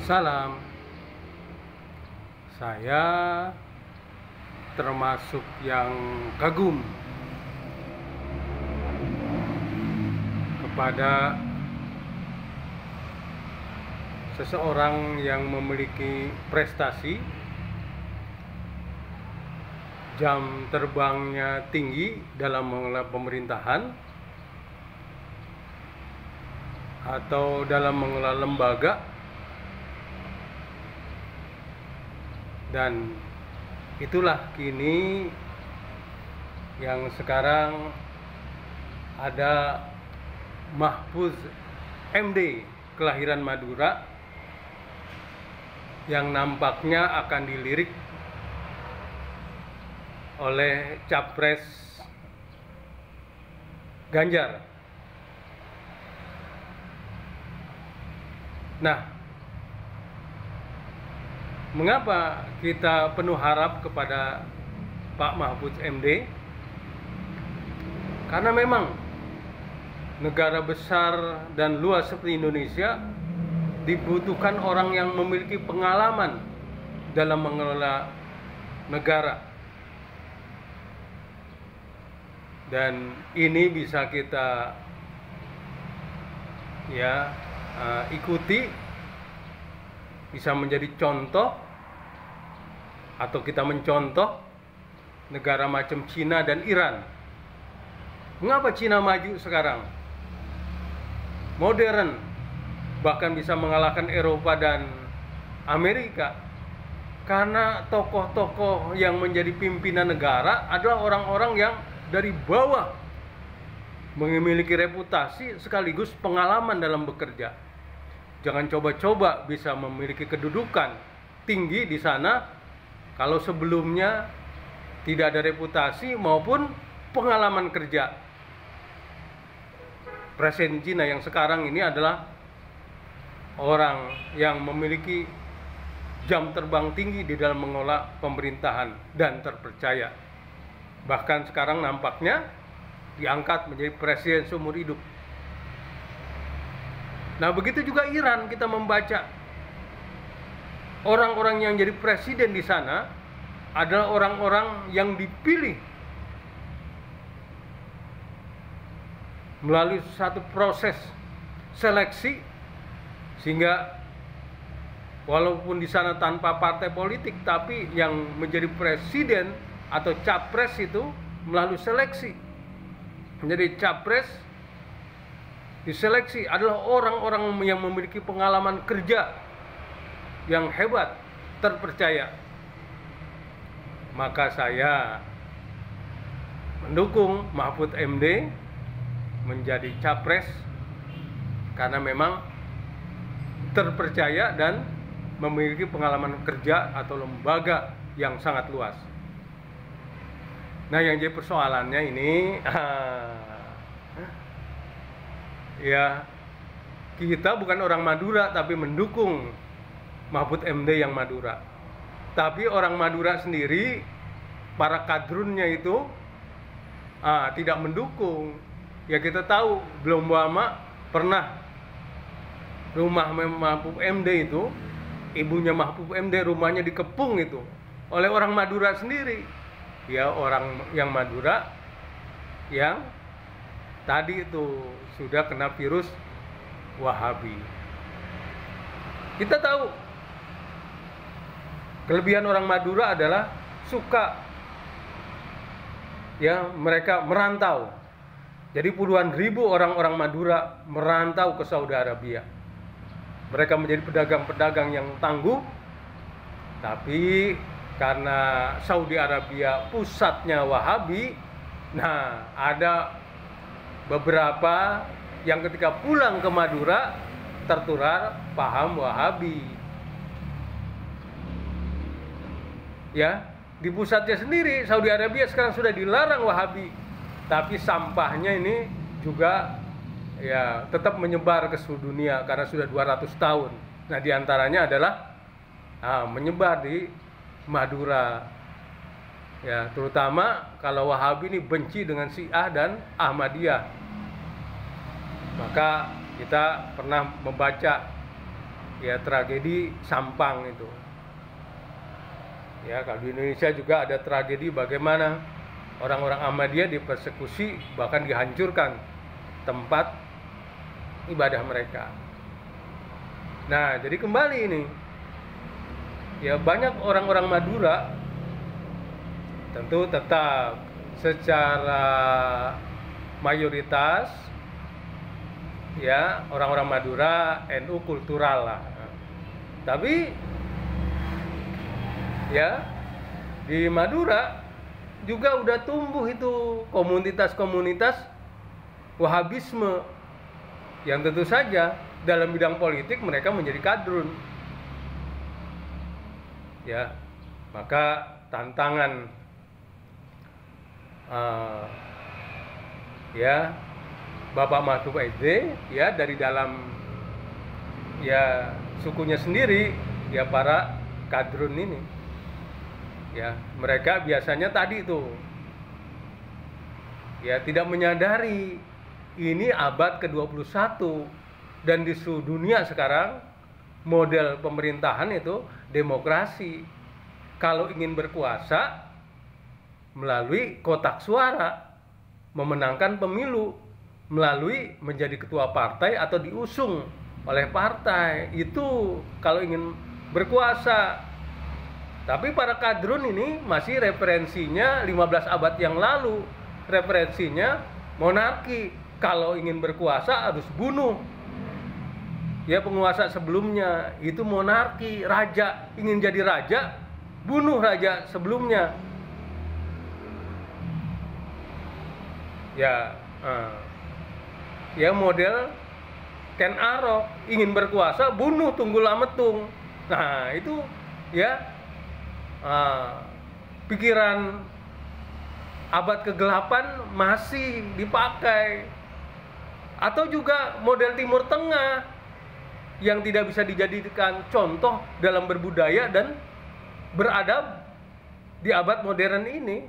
Salam. Saya termasuk yang kagum kepada seseorang yang memiliki prestasi, jam terbangnya tinggi dalam mengelola pemerintahan atau dalam mengelola lembaga, dan itulah kini yang sekarang ada Mahfuz MD kelahiran Madura yang nampaknya akan dilirik oleh Capres Ganjar. Nah, mengapa kita penuh harap kepada Pak Mahfuz MD? Karena memang negara besar dan luas seperti Indonesia dibutuhkan orang yang memiliki pengalaman dalam mengelola negara. Dan ini bisa kita ikuti, bisa menjadi contoh, atau kita mencontoh negara macam Cina dan Iran. Mengapa Cina maju sekarang? Modern, bahkan bisa mengalahkan Eropa dan Amerika. Karena tokoh-tokoh yang menjadi pimpinan negara adalah orang-orang yang dari bawah, memiliki reputasi sekaligus pengalaman dalam bekerja. Jangan coba-coba bisa memiliki kedudukan tinggi di sana kalau sebelumnya tidak ada reputasi maupun pengalaman kerja. Presiden Cina yang sekarang ini adalah orang yang memiliki jam terbang tinggi di dalam mengelola pemerintahan dan terpercaya. Bahkan sekarang nampaknya diangkat menjadi presiden seumur hidup. Nah, begitu juga Iran, kita membaca orang-orang yang jadi presiden di sana adalah orang-orang yang dipilih melalui satu proses seleksi, sehingga walaupun di sana tanpa partai politik, tapi yang menjadi presiden atau capres itu melalui seleksi. Menjadi capres diseleksi adalah orang-orang yang memiliki pengalaman kerja yang hebat, terpercaya. Maka saya mendukung Mahfuz MD menjadi capres karena memang terpercaya dan memiliki pengalaman kerja atau lembaga yang sangat luas. Nah, yang jadi persoalannya ini ya, kita bukan orang Madura tapi mendukung Mahfuz MD yang Madura. Tapi orang Madura sendiri, para kadrunnya itu tidak mendukung. Ya, kita tahu belum lama pernah rumah Mahfuz MD itu, ibunya Mahfuz MD rumahnya dikepung itu oleh orang Madura sendiri. Ya, orang yang Madura yang tadi itu sudah kena virus Wahabi. Kita tahu kelebihan orang Madura adalah suka, mereka merantau. Jadi puluhan ribu orang-orang Madura merantau ke Saudi Arabia. Mereka menjadi pedagang-pedagang yang tangguh. Tapi karena Saudi Arabia pusatnya Wahabi, nah ada beberapa yang ketika pulang ke Madura tertular paham Wahabi. Ya, di pusatnya sendiri Saudi Arabia sekarang sudah dilarang Wahabi, tapi sampahnya ini juga tetap menyebar ke seluruh dunia karena sudah 200 tahun. Nah, diantaranya adalah menyebar di Madura. Ya, terutama kalau Wahabi ini benci dengan Syiah dan Ahmadiyah. Maka kita pernah membaca ya tragedi Sampang itu. Ya, kalau di Indonesia juga ada tragedi bagaimana orang-orang Ahmadiyah dipersekusi, bahkan dihancurkan tempat ibadah mereka. Nah, jadi kembali ini, ya banyak orang-orang Madura tentu tetap secara mayoritas ya orang-orang Madura NU kultural lah. Tapi ya di Madura juga udah tumbuh itu komunitas-komunitas Wahabisme yang tentu saja dalam bidang politik mereka menjadi kadrun. Ya, maka tantangan ya Bapak Mahfud SD ya dari dalam ya sukunya sendiri ya para kadrun ini. Ya, mereka biasanya tadi itu ya tidak menyadari ini abad ke-21 dan di seluruh dunia sekarang model pemerintahan itu demokrasi. Kalau ingin berkuasa melalui kotak suara, memenangkan pemilu melalui menjadi ketua partai atau diusung oleh partai, itu kalau ingin berkuasa. Tapi para kadrun ini masih referensinya 15 abad yang lalu, referensinya monarki. Kalau ingin berkuasa harus bunuh ya penguasa sebelumnya, itu monarki. Raja ingin jadi raja, bunuh raja sebelumnya. Ya model Ken Arok ingin berkuasa, bunuh Tunggul Ametung. Nah itu ya pikiran abad ke-8 masih dipakai. Atau juga model Timur Tengah yang tidak bisa dijadikan contoh dalam berbudaya dan beradab di abad modern ini,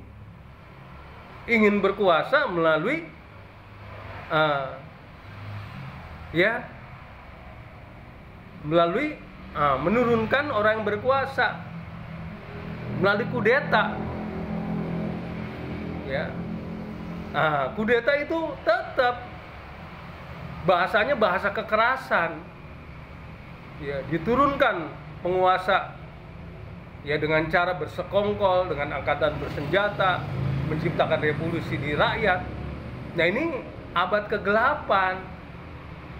ingin berkuasa melalui menurunkan orang yang berkuasa melalui kudeta. Ya, kudeta itu tetap bahasanya bahasa kekerasan. Ya, diturunkan penguasa ya dengan cara bersekongkol, dengan angkatan bersenjata, menciptakan revolusi di rakyat. Nah ini abad ke-8,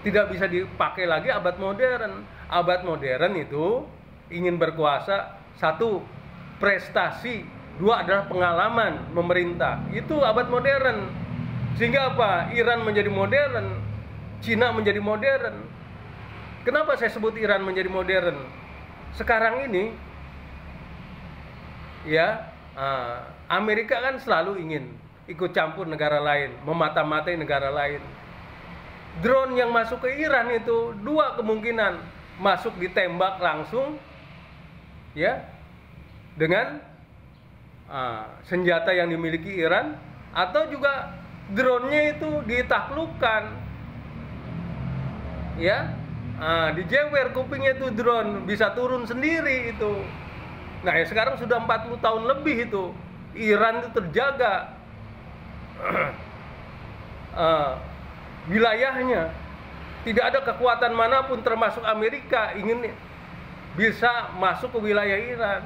tidak bisa dipakai lagi abad modern. Abad modern itu ingin berkuasa, satu prestasi, dua adalah pengalaman memerintah. Itu abad modern. Sehingga apa? Iran menjadi modern, Cina menjadi modern. Kenapa saya sebut Iran menjadi modern? Sekarang ini ya Amerika kan selalu ingin ikut campur negara lain, memata-matai negara lain. Drone yang masuk ke Iran itu dua kemungkinan, masuk ditembak langsung ya dengan senjata yang dimiliki Iran, atau juga drone-nya itu ditaklukkan ya, dijewer kupingnya itu drone, bisa turun sendiri itu. Nah ya sekarang sudah 40 tahun lebih itu Iran itu terjaga wilayahnya. Tidak ada kekuatan manapun termasuk Amerika ingin bisa masuk ke wilayah Iran.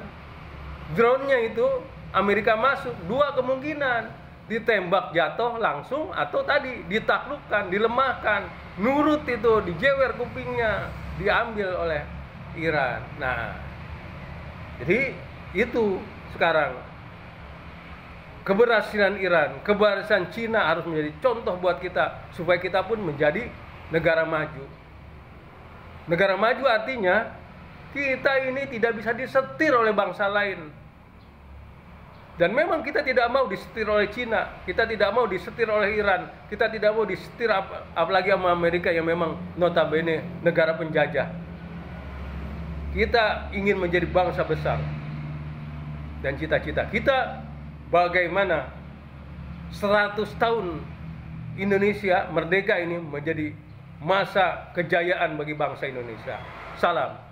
Drone-nya itu Amerika masuk, dua kemungkinan, ditembak jatuh langsung, atau tadi ditaklukkan, dilemahkan, nurut itu, dijewer kupingnya, diambil oleh Iran. Nah jadi itu sekarang keberhasilan Iran, keberhasilan Cina harus menjadi contoh buat kita supaya kita pun menjadi negara maju. Negara maju artinya kita ini tidak bisa disetir oleh bangsa lain. Dan memang kita tidak mau disetir oleh Cina, kita tidak mau disetir oleh Iran, kita tidak mau disetir apalagi sama Amerika yang memang notabene negara penjajah. Kita ingin menjadi bangsa besar. Dan cita-cita kita bagaimana 100 tahun Indonesia merdeka ini menjadi masa kejayaan bagi bangsa Indonesia. Salam.